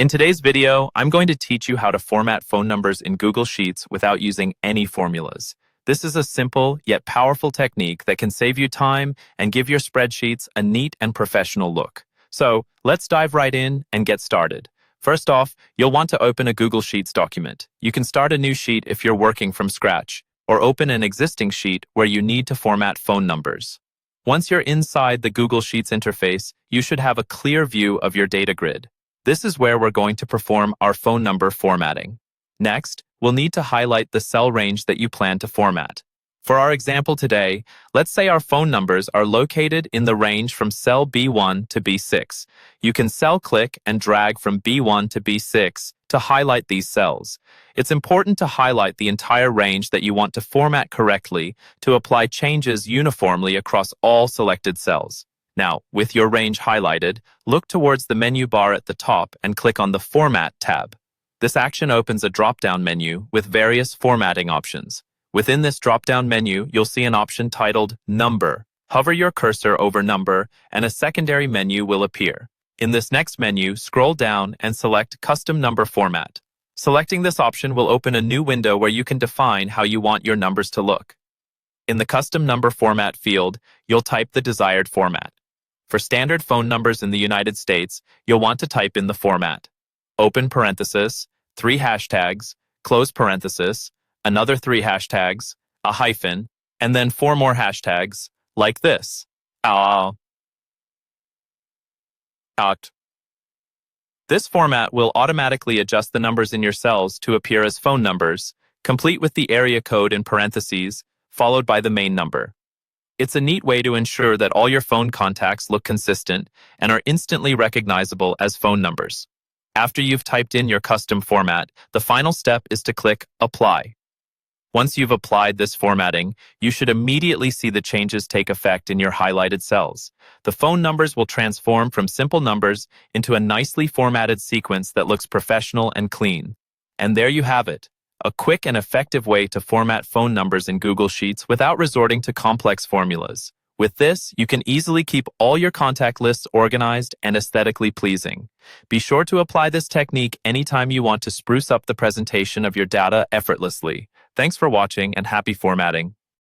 In today's video, I'm going to teach you how to format phone numbers in Google Sheets without using any formulas. This is a simple yet powerful technique that can save you time and give your spreadsheets a neat and professional look. So let's dive right in and get started. First off, you'll want to open a Google Sheets document. You can start a new sheet if you're working from scratch, or open an existing sheet where you need to format phone numbers. Once you're inside the Google Sheets interface, you should have a clear view of your data grid. This is where we're going to perform our phone number formatting. Next, we'll need to highlight the cell range that you plan to format. For our example today, let's say our phone numbers are located in the range from cell B1 to B6. You can cell click and drag from B1 to B6 to highlight these cells. It's important to highlight the entire range that you want to format correctly to apply changes uniformly across all selected cells. Now, with your range highlighted, look towards the menu bar at the top and click on the Format tab. This action opens a drop-down menu with various formatting options. Within this drop-down menu, you'll see an option titled Number. Hover your cursor over Number, and a secondary menu will appear. In this next menu, scroll down and select Custom Number Format. Selecting this option will open a new window where you can define how you want your numbers to look. In the Custom Number Format field, you'll type the desired format. For standard phone numbers in the United States, you'll want to type in the format: open parenthesis, 3 hashtags, close parenthesis, another 3 hashtags, a hyphen, and then 4 more hashtags, like this. This format will automatically adjust the numbers in your cells to appear as phone numbers, complete with the area code in parentheses, followed by the main number. It's a neat way to ensure that all your phone contacts look consistent and are instantly recognizable as phone numbers. After you've typed in your custom format, the final step is to click Apply. Once you've applied this formatting, you should immediately see the changes take effect in your highlighted cells. The phone numbers will transform from simple numbers into a nicely formatted sequence that looks professional and clean. And there you have it. A quick and effective way to format phone numbers in Google Sheets without resorting to complex formulas. With this, you can easily keep all your contact lists organized and aesthetically pleasing. Be sure to apply this technique anytime you want to spruce up the presentation of your data effortlessly. Thanks for watching and happy formatting.